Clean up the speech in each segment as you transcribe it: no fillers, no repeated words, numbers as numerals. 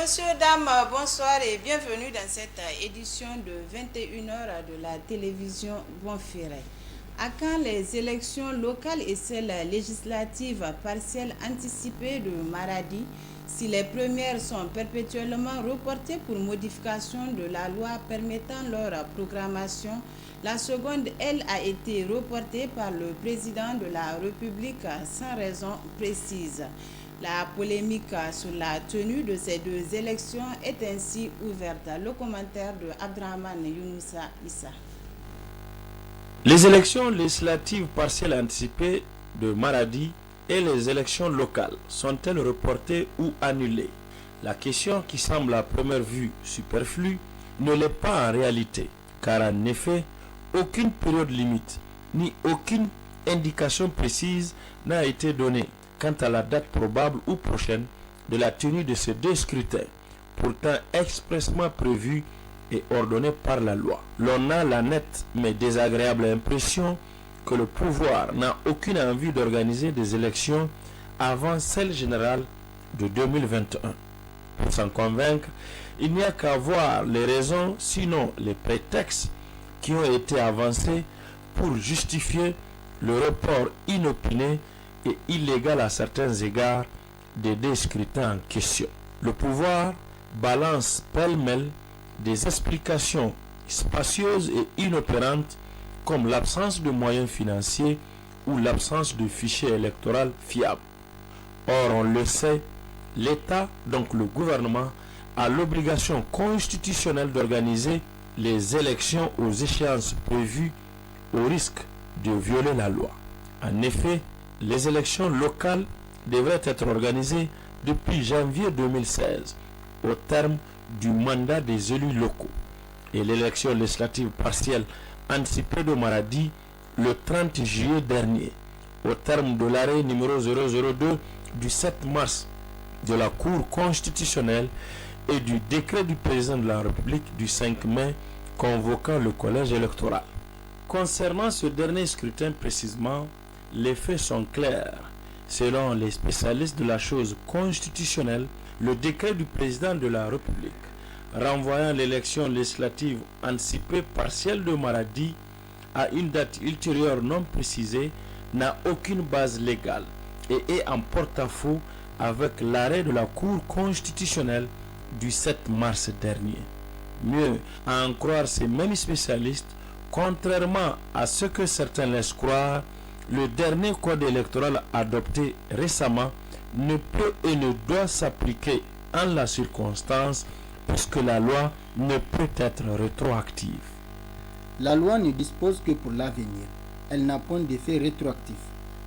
Messieurs, dames, bonsoir et bienvenue dans cette édition de 21h de la télévision Bonferré. À quand les élections locales et celles législatives partielles anticipées de Maradi, si les premières sont perpétuellement reportées pour modification de la loi permettant leur programmation, la seconde, elle, a été reportée par le président de la République sans raison précise. La polémique sur la tenue de ces deux élections est ainsi ouverte. Le commentaire de Abdrahman Younoussa Issa. Les élections législatives partielles anticipées de Maradi et les élections locales sont-elles reportées ou annulées? La question qui semble à première vue superflue ne l'est pas en réalité, car en effet, aucune période limite ni aucune indication précise n'a été donnée quant à la date probable ou prochaine de la tenue de ces deux scrutins, pourtant expressément prévus et ordonnés par la loi. L'on a la nette mais désagréable impression que le pouvoir n'a aucune envie d'organiser des élections avant celle générale de 2021. Pour s'en convaincre, il n'y a qu'à voir les raisons, sinon les prétextes qui ont été avancés pour justifier le report inopiné et illégal à certains égards des deux scrutins en question. Le pouvoir balance pêle-mêle des explications spacieuses et inopérantes comme l'absence de moyens financiers ou l'absence de fichiers électoraux fiables. Or, on le sait, l'État, donc le gouvernement, a l'obligation constitutionnelle d'organiser les élections aux échéances prévues au risque de violer la loi. En effet, les élections locales devraient être organisées depuis janvier 2016, au terme du mandat des élus locaux, et l'élection législative partielle anticipée de Maradi le 30 juillet dernier, au terme de l'arrêt numéro 002 du 7 mars de la Cour constitutionnelle et du décret du président de la République du 5 mai convoquant le collège électoral. Concernant ce dernier scrutin précisément, les faits sont clairs. Selon les spécialistes de la chose constitutionnelle, le décret du président de la République renvoyant l'élection législative anticipée partielle de Maradi à une date ultérieure non précisée n'a aucune base légale et est en porte-à-faux avec l'arrêt de la Cour constitutionnelle du 7 mars dernier. Mieux, à en croire ces mêmes spécialistes, contrairement à ce que certains laissent croire, le dernier code électoral adopté récemment ne peut et ne doit s'appliquer en la circonstance puisque la loi ne peut être rétroactive. La loi ne dispose que pour l'avenir. Elle n'a point d'effet rétroactif,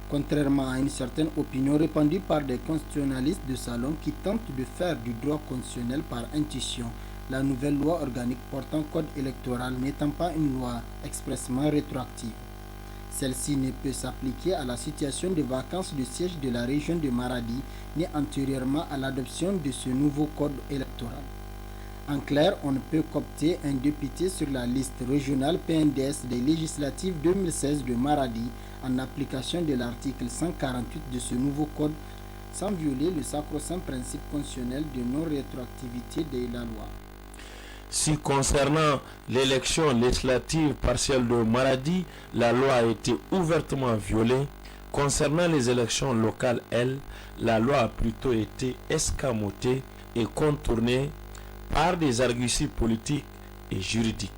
contrairement à une certaine opinion répandue par des constitutionnalistes de salon qui tentent de faire du droit constitutionnel par intuition, la nouvelle loi organique portant code électoral n'étant pas une loi expressément rétroactive. Celle-ci ne peut s'appliquer à la situation de vacances de siège de la région de Maradi ni antérieurement à l'adoption de ce nouveau code électoral. En clair, on ne peut qu'opter un député sur la liste régionale PNDS des législatives 2016 de Maradi en application de l'article 148 de ce nouveau code sans violer le sacro-saint principe constitutionnel de non-rétroactivité de la loi. Si concernant l'élection législative partielle de Maradi, la loi a été ouvertement violée, concernant les élections locales, la loi a plutôt été escamotée et contournée par des arguties politiques et juridiques.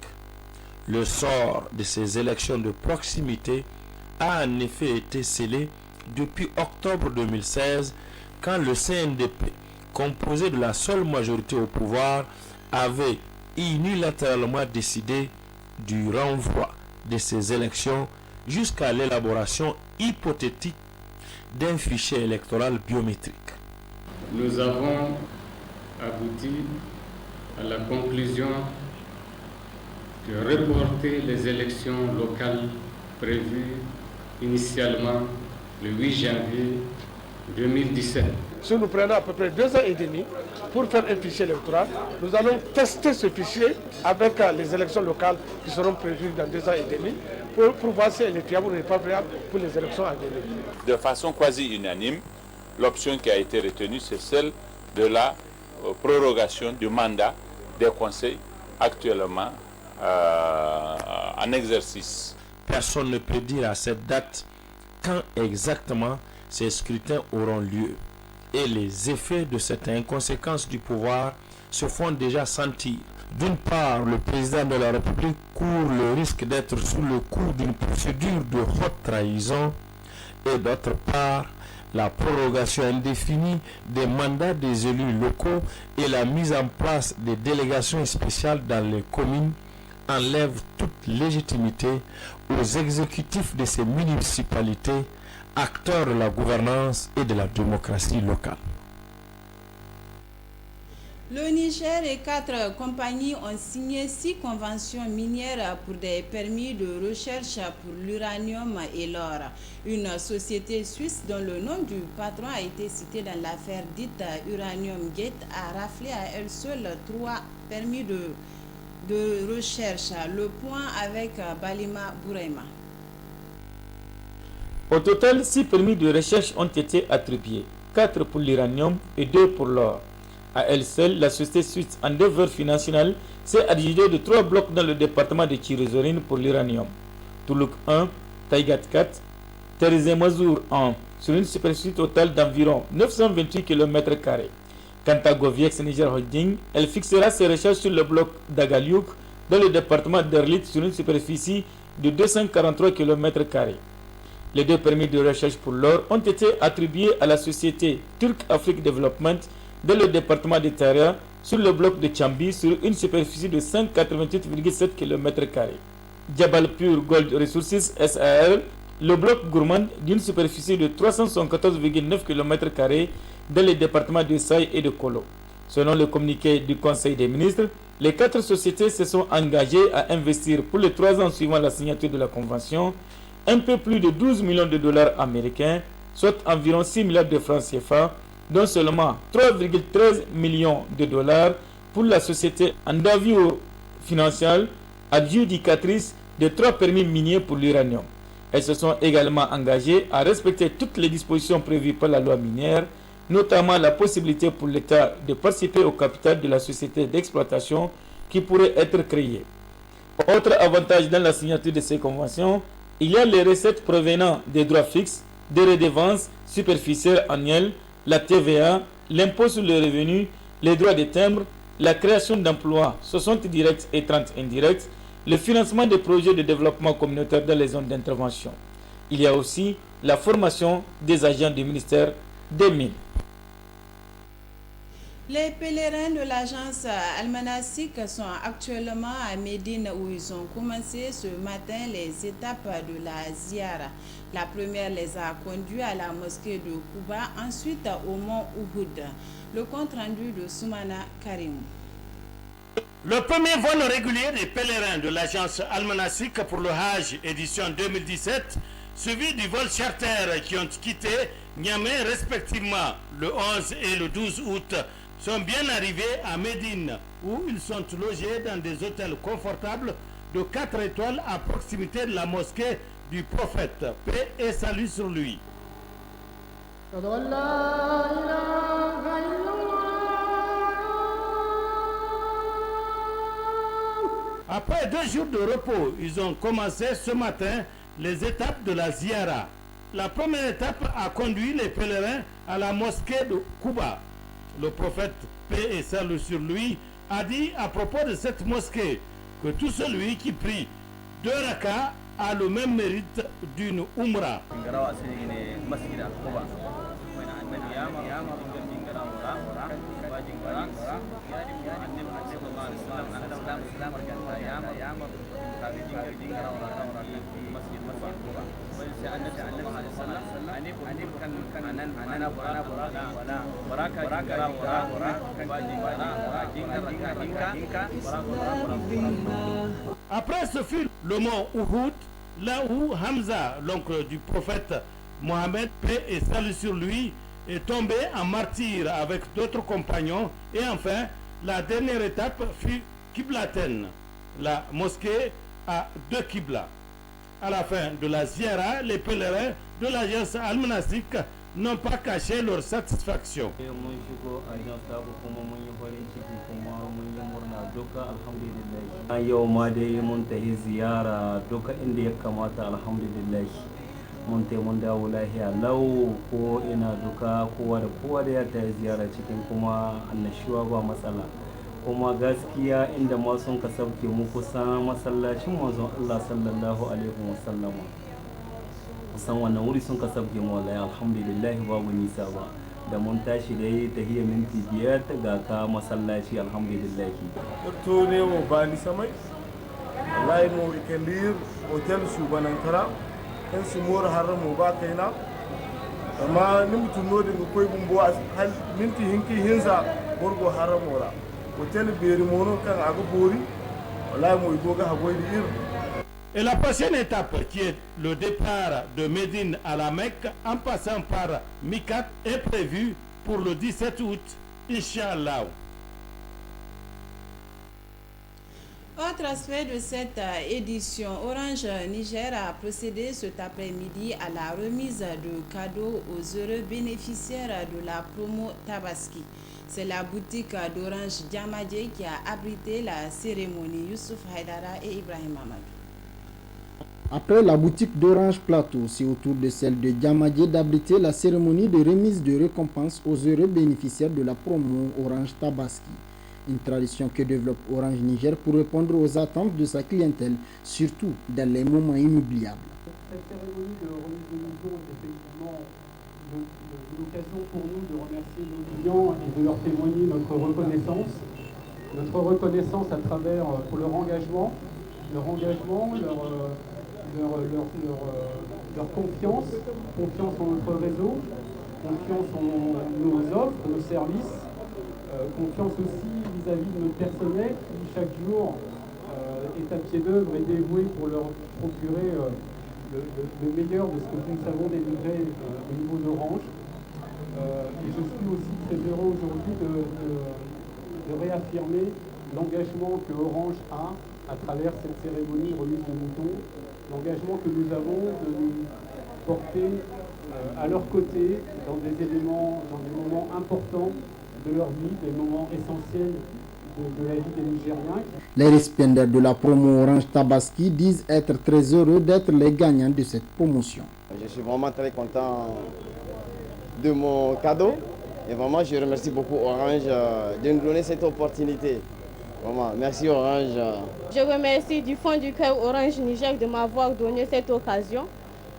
Le sort de ces élections de proximité a en effet été scellé depuis octobre 2016 quand le CNDP, composé de la seule majorité au pouvoir, avait unilatéralement décidé du renvoi de ces élections jusqu'à l'élaboration hypothétique d'un fichier électoral biométrique. Nous avons abouti à la conclusion de reporter les élections locales prévues initialement le 8 janvier 2017. Si nous prenons à peu près 2 ans et demi pour faire un fichier électoral, nous allons tester ce fichier avec les élections locales qui seront prévues dans 2 ans et demi pour voir si elle est fiable ou n'est pas fiable pour les élections à venir. De façon quasi unanime, l'option qui a été retenue, c'est celle de la prorogation du mandat des conseils actuellement en exercice. Personne ne peut dire à cette date quand exactement ces scrutins auront lieu. Et les effets de cette inconséquence du pouvoir se font déjà sentir. D'une part, le président de la République court le risque d'être sous le coup d'une procédure de haute trahison et d'autre part, la prorogation indéfinie des mandats des élus locaux et la mise en place des délégations spéciales dans les communes enlèvent toute légitimité aux exécutifs de ces municipalités, acteurs de la gouvernance et de la démocratie locale. Le Niger et 4 compagnies ont signé 6 conventions minières pour des permis de recherche pour l'uranium et l'or. Une société suisse dont le nom du patron a été cité dans l'affaire dite Uranium Gate a raflé à elle seule 3 permis de recherche. Le point avec Balima Bourema. Au total, 6 permis de recherche ont été attribués, 4 pour l'uranium et 2 pour l'or. À elle seule, la société suisse Endeavour Financial s'est adjugée de 3 blocs dans le département de Tirizorine pour l'uranium. Toulouk 1, Taïgat 4, Terizé Mazour 1, sur une superficie totale d'environ 928 km². Quant à Goviex Niger Holding, elle fixera ses recherches sur le bloc d'Agaliouk dans le département d'Erlit sur une superficie de 243 km². Les 2 permis de recherche pour l'or ont été attribués à la société Turk Afrique Development dans le département de Taria sur le bloc de Chambi sur une superficie de 188,7 km². Jabalpur Gold Resources SAR, le bloc gourmand d'une superficie de 374,9 km² dans les départements de Saï et de Kolo. Selon le communiqué du Conseil des ministres, les 4 sociétés se sont engagées à investir pour les 3 ans suivant la signature de la convention un peu plus de 12 millions de dollars américains, soit environ 6 milliards de francs CFA, dont seulement 3,13 millions de dollars pour la société Endeavour Financial, adjudicatrice de 3 permis miniers pour l'uranium. Elles se sont également engagées à respecter toutes les dispositions prévues par la loi minière, notamment la possibilité pour l'État de participer au capital de la société d'exploitation qui pourrait être créée. Autre avantage dans la signature de ces conventions, il y a les recettes provenant des droits fixes, des redevances superficielles annuelles, la TVA, l'impôt sur le revenu, les droits de timbre, la création d'emplois 60 directs et 30 indirects, le financement des projets de développement communautaire dans les zones d'intervention. Il y a aussi la formation des agents du ministère des Mines. Les pèlerins de l'agence Almanasik sont actuellement à Médine où ils ont commencé ce matin les étapes de la Ziara. La première les a conduits à la mosquée de Kouba, ensuite au mont Uhud. Le compte rendu de Soumana Karim. Le premier vol régulier des pèlerins de l'agence Almanasik pour le Hajj édition 2017, suivi du vol charter qui ont quitté Niamey respectivement le 11 et le 12 août, sont bien arrivés à Médine où ils sont logés dans des hôtels confortables de 4 étoiles à proximité de la mosquée du prophète, paix et salut sur lui. Après 2 jours de repos, ils ont commencé ce matin les étapes de la Ziara. La première étape a conduit les pèlerins à la mosquée de Kouba. Le prophète, paix et salut sur lui, a dit à propos de cette mosquée que tout celui qui prie 2 rakas a le même mérite d'une umrah. Après ce fut le mont Uhud, là où Hamza, l'oncle du prophète Mohammed, paix et salut sur lui, est tombé en martyr avec d'autres compagnons. Et enfin, la dernière étape fut Qiblaten, la mosquée à 2 Qibla. À la fin de la Ziara, les pèlerins de l'agence Al-Manasik n'ont pas caché leur satisfaction. Yau ma dai mun tafi ziyara duka inda ya kamata alhamdulillah mun tai mun dawo lahiya lau ko ina duka kowa da ya tafi ziyara cikin kuma annashuwa ba matsala kuma gaskiya inda ma sun ka sauke mu kusan masallacin manzon Allah sallallahu alaihi wasallam kusan wannan wuri sun ka sauke mu wallahi alhamdulillah babu nisa ba da mun tashi dai tahiyya minti 5 ga ka masallaci alhamdulillah to ne mu ba ni samai wallahi mu ikendir hotel su banankara kan su mor har mu ba kaina amma ni mutun no da koi bumbo hal minti hinki hinza borgo har mora hotel beri mono kan aga bori wallahi mu igoga hagoy dir. Et la prochaine étape, qui est le départ de Médine à la Mecque en passant par Mikat, est prévue pour le 17 août, Inch'Allah. Autre aspect de cette édition, Orange Niger a procédé cet après-midi à la remise de cadeaux aux heureux bénéficiaires de la promo Tabaski. C'est la boutique d'Orange Diamadje qui a abrité la cérémonie. Youssouf Haidara et Ibrahim Amadou. Après la boutique d'Orange Plateau, c'est au tour de celle de Diamadje d'abriter la cérémonie de remise de récompense aux heureux bénéficiaires de la promo Orange Tabaski. Une tradition que développe Orange Niger pour répondre aux attentes de sa clientèle, surtout dans les moments inoubliables. Cette cérémonie de remise de maison est effectivement l'occasion pour nous de remercier nos clients et de leur témoigner notre reconnaissance. Notre reconnaissance à travers pour leur engagement, leur confiance en notre réseau, confiance en nos offres, nos services, confiance aussi vis-à-vis de notre personnel qui chaque jour est à pied d'œuvre et dévoué pour leur procurer le meilleur de ce que nous savons délivrer au niveau d'Orange. Et je suis aussi très heureux aujourd'hui de réaffirmer l'engagement que Orange a à travers cette cérémonie remise de moutons, l'engagement que nous avons de nous porter à leur côté dans des éléments, dans des moments importants de leur vie, des moments essentiels de la vie des Nigériens. Les récipiendaires de la promo Orange Tabaski disent être très heureux d'être les gagnants de cette promotion. Je suis vraiment très content de mon cadeau et vraiment je remercie beaucoup Orange de nous donner cette opportunité. Vraiment, merci Orange. Je remercie du fond du cœur Orange Niger de m'avoir donné cette occasion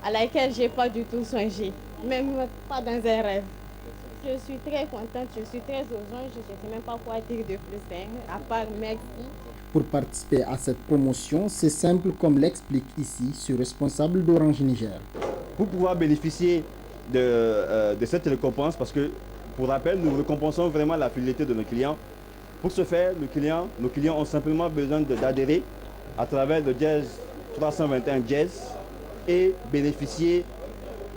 à laquelle je n'ai pas du tout songé, même pas dans un rêve. Je suis très contente, je suis très heureuse, je ne sais même pas quoi dire de plus, à part merci. Pour participer à cette promotion, c'est simple comme l'explique ici ce responsable d'Orange Niger. Pour pouvoir bénéficier de cette récompense, parce que pour rappel, nous récompensons vraiment la fidélité de nos clients. Pour ce faire, nos clients ont simplement besoin d'adhérer à travers le Jazz 321 Jazz et bénéficier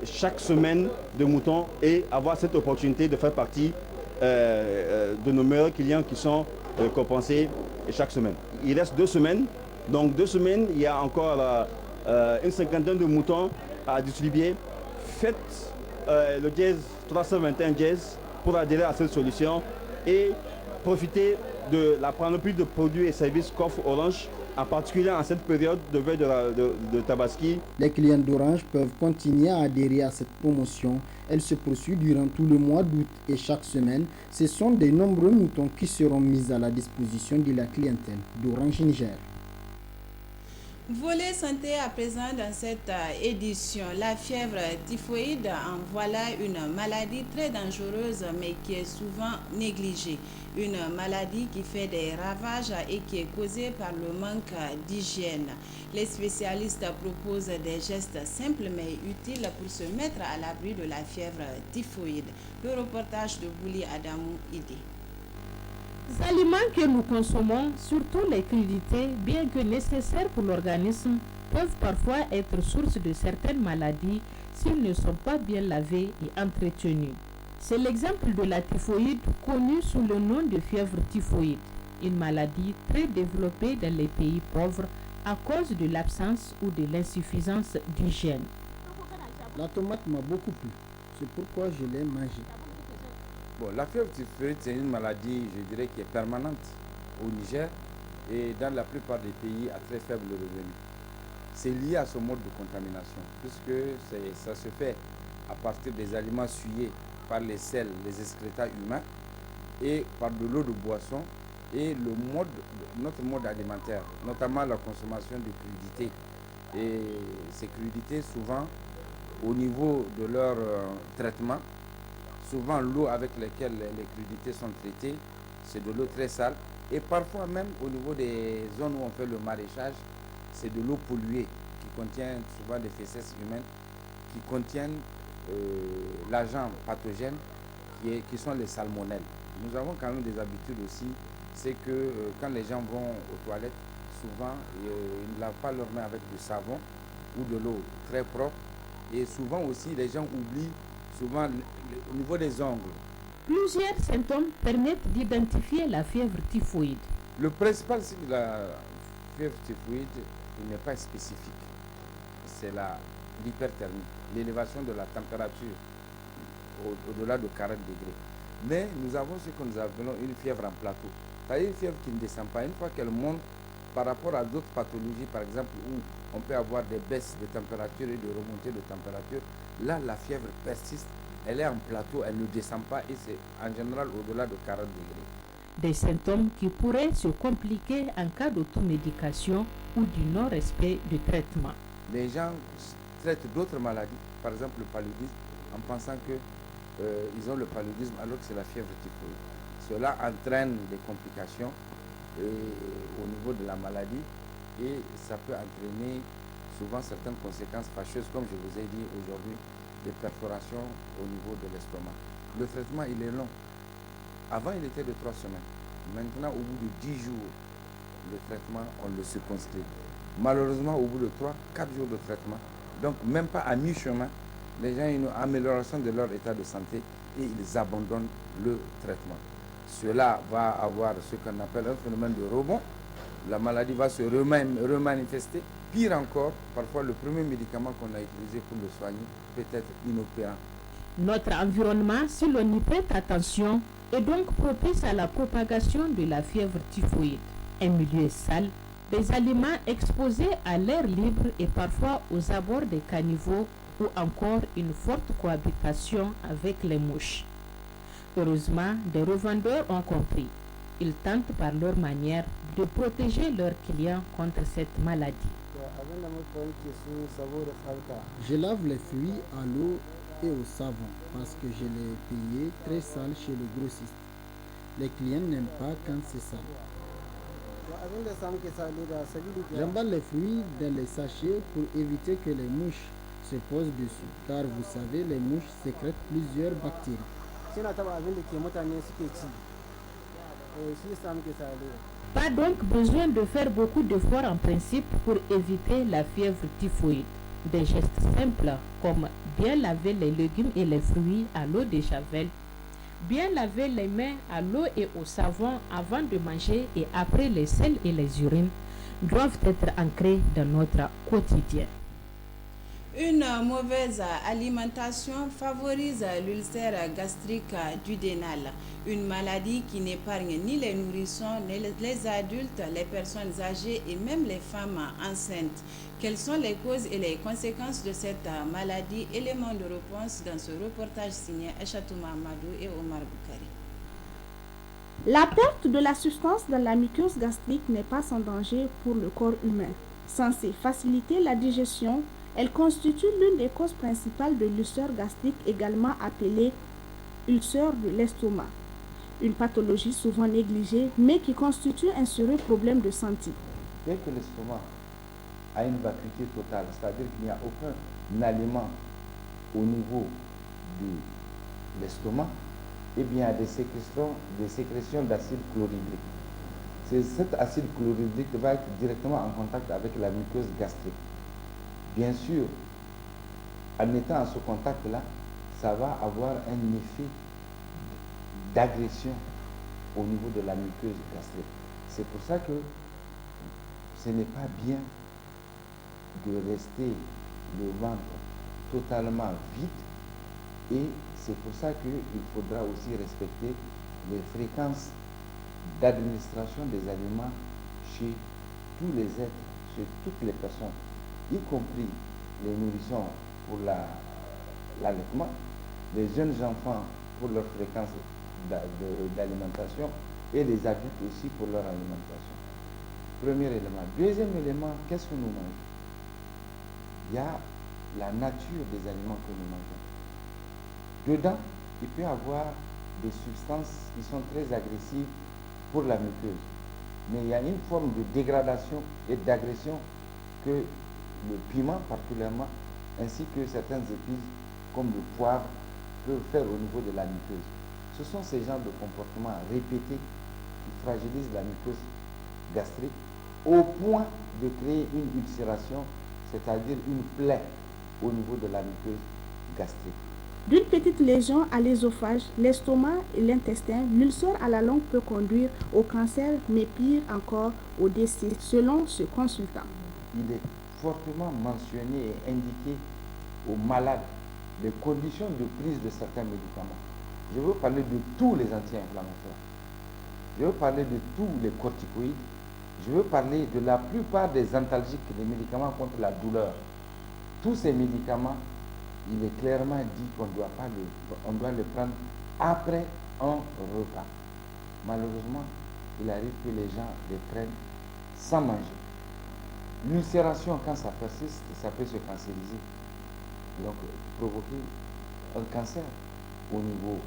chaque semaine de moutons et avoir cette opportunité de faire partie de nos meilleurs clients qui sont récompensés chaque semaine. Il reste 2 semaines, donc 2 semaines, il y a encore une cinquantaine de moutons à distribuer. Faites le Jazz 321 Jazz pour adhérer à cette solution et profiter de la panoplie de produits et services qu'offre Orange, en particulier en cette période de veille de Tabaski. Les clients d'Orange peuvent continuer à adhérer à cette promotion. Elle se poursuit durant tout le mois d'août et chaque semaine, ce sont de nombreux moutons qui seront mis à la disposition de la clientèle d'Orange Niger. Volet santé à présent dans cette édition. La fièvre typhoïde en voilà une maladie très dangereuse mais qui est souvent négligée. Une maladie qui fait des ravages et qui est causée par le manque d'hygiène. Les spécialistes proposent des gestes simples mais utiles pour se mettre à l'abri de la fièvre typhoïde. Le reportage de Bouli Adamou Idi. Les aliments que nous consommons, surtout les crudités, bien que nécessaires pour l'organisme, peuvent parfois être source de certaines maladies s'ils ne sont pas bien lavés et entretenus. C'est l'exemple de la typhoïde connue sous le nom de fièvre typhoïde, une maladie très développée dans les pays pauvres à cause de l'absence ou de l'insuffisance d'hygiène. La tomate m'a beaucoup plu. C'est pourquoi je l'ai mangé. Bon, la fièvre typhoïde, c'est une maladie, je dirais, qui est permanente au Niger et dans la plupart des pays à très faible revenu. C'est lié à ce mode de contamination, puisque ça se fait à partir des aliments souillés par les selles, les excréta humains et par de l'eau de boisson et notre mode alimentaire, notamment la consommation de crudités. Et ces crudités, souvent, au niveau de leur traitement, souvent l'eau avec laquelle les crudités sont traitées, c'est de l'eau très sale. Et parfois même au niveau des zones où on fait le maraîchage, c'est de l'eau polluée qui contient souvent des fesses humaines, qui contiennent l'agent pathogène qui sont les salmonelles. Nous avons quand même des habitudes aussi, c'est que quand les gens vont aux toilettes, souvent ils ne lavent pas leurs mains avec du savon ou de l'eau très propre. Et souvent aussi les gens oublient souvent au niveau des ongles. Plusieurs symptômes permettent d'identifier la fièvre typhoïde. Le principal signe de la fièvre typhoïde, il n'est pas spécifique. C'est l'hyperthermie, l'élévation de la température au-delà de 40 degrés. Mais nous avons ce que nous appelons une fièvre en plateau. C'est-à-dire une fièvre qui ne descend pas. Une fois qu'elle monte, par rapport à d'autres pathologies, par exemple, où on peut avoir des baisses de température et de remontées de température, là, la fièvre persiste, elle est en plateau, elle ne descend pas et c'est en général au-delà de 40 degrés. Des symptômes qui pourraient se compliquer en cas d'automédication ou du non-respect du traitement. Les gens traitent d'autres maladies, par exemple le paludisme, en pensant qu'ils ont le paludisme alors que c'est la fièvre typhoïde. Cela entraîne des complications au niveau de la maladie et ça peut entraîner souvent certaines conséquences fâcheuses, comme je vous ai dit aujourd'hui, des perforations au niveau de l'estomac. Le traitement, il est long. Avant, il était de 3 semaines. Maintenant, au bout de 10 jours, le traitement, on le circonscrit. Malheureusement, au bout de 3-4 jours de traitement, donc même pas à mi-chemin, les gens ont une amélioration de leur état de santé et ils abandonnent le traitement. Cela va avoir ce qu'on appelle un phénomène de rebond. La maladie va se remanifester. Pire encore, parfois le premier médicament qu'on a utilisé pour le soigner peut être inopérant. Notre environnement, si l'on y prête attention, est donc propice à la propagation de la fièvre typhoïde. Un milieu sale, des aliments exposés à l'air libre et parfois aux abords des caniveaux ou encore une forte cohabitation avec les mouches. Heureusement, des revendeurs ont compris. Ils tentent par leur manière de protéger leurs clients contre cette maladie. Je lave les fruits à l'eau et au savon parce que je les payais très sales chez le grossiste. Les clients n'aiment pas quand c'est sale. J'emballe les fruits dans les sachets pour éviter que les mouches se posent dessus, car vous savez, les mouches sécrètent plusieurs bactéries. Pas donc besoin de faire beaucoup d'efforts en principe pour éviter la fièvre typhoïde. Des gestes simples comme bien laver les légumes et les fruits à l'eau de javel, bien laver les mains à l'eau et au savon avant de manger et après les selles et les urines doivent être ancrés dans notre quotidien. Une mauvaise alimentation favorise l'ulcère gastrique duodénal, une maladie qui n'épargne ni les nourrissons, ni les adultes, les personnes âgées et même les femmes enceintes. Quelles sont les causes et les conséquences de cette maladie? Éléments de réponse dans ce reportage signé Achatou Mahamadou et Omar Boukari. La perte de la substance dans la muqueuse gastrique n'est pas sans danger pour le corps humain. Censée faciliter la digestion, elle constitue l'une des causes principales de l'ulcère gastrique, également appelée ulcère de l'estomac. Une pathologie souvent négligée, mais qui constitue un sérieux problème de santé. Dès que l'estomac a une vacuité totale, c'est-à-dire qu'il n'y a aucun aliment au niveau de l'estomac, eh bien, il y a des sécrétions d'acide chlorhydrique. Cet acide chlorhydrique va être directement en contact avec la muqueuse gastrique. Bien sûr, en étant à ce contact-là, ça va avoir un effet d'agression au niveau de la muqueuse gastrique. C'est pour ça que ce n'est pas bien de rester le ventre totalement vide Et c'est pour ça qu'il faudra aussi respecter les fréquences d'administration des aliments chez tous les êtres, chez toutes les personnes, y compris les nourrissons pour l'allaitement, les jeunes enfants pour leur fréquence d'alimentation et les adultes aussi pour leur alimentation. Premier élément. Deuxième élément, qu'est-ce que nous mangeons? Il y a la nature des aliments que nous mangeons. Dedans, il peut y avoir des substances qui sont très agressives pour la muqueuse. Mais il y a une forme de dégradation et d'agression que le piment particulièrement, ainsi que certaines épices comme le poivre, peuvent faire au niveau de la muqueuse. Ce sont ces genres de comportements répétés qui fragilisent la muqueuse gastrique au point de créer une ulcération, c'est-à-dire une plaie au niveau de la muqueuse gastrique. D'une petite lésion à l'œsophage, l'estomac et l'intestin, l'ulcère à la longue peut conduire au cancer, mais pire encore au décès, selon ce consultant. Il est fortement mentionné et indiqué aux malades les conditions de prise de certains médicaments. Je veux parler de tous les anti-inflammatoires. Je veux parler de tous les corticoïdes. Je veux parler de la plupart des antalgiques, des médicaments contre la douleur. Tous ces médicaments, il est clairement dit qu'on doit les prendre après un repas. Malheureusement, il arrive que les gens les prennent sans manger. L'ulcération, quand ça persiste, ça peut se cancériser. Donc, provoquer un cancer au niveau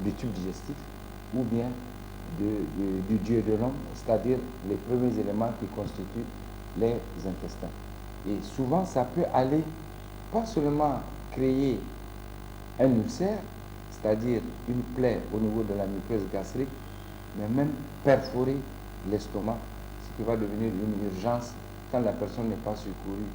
du tube digestif ou bien du duodénum, c'est-à-dire les premiers éléments qui constituent les intestins. Et souvent, ça peut aller pas seulement créer un ulcère, c'est-à-dire une plaie au niveau de la muqueuse gastrique, mais même perforer l'estomac, ce qui va devenir une urgence quand la personne n'est pas secourue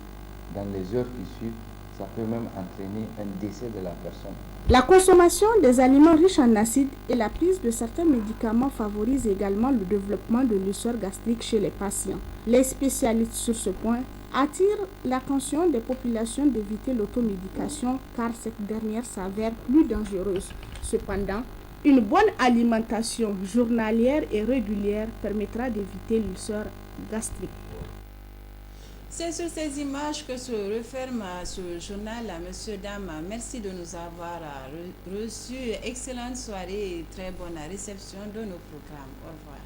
dans les heures qui suivent. Ça peut même entraîner un décès de la personne. La consommation des aliments riches en acides et la prise de certains médicaments favorisent également le développement de l'ulcère gastrique chez les patients. Les spécialistes sur ce point attirent l'attention des populations d'éviter l'automédication car cette dernière s'avère plus dangereuse. Cependant, une bonne alimentation journalière et régulière permettra d'éviter l'ulcère gastrique. C'est sur ces images que se referme ce journal. Monsieur, dames, merci de nous avoir reçus. Excellente soirée et très bonne réception de nos programmes. Au revoir.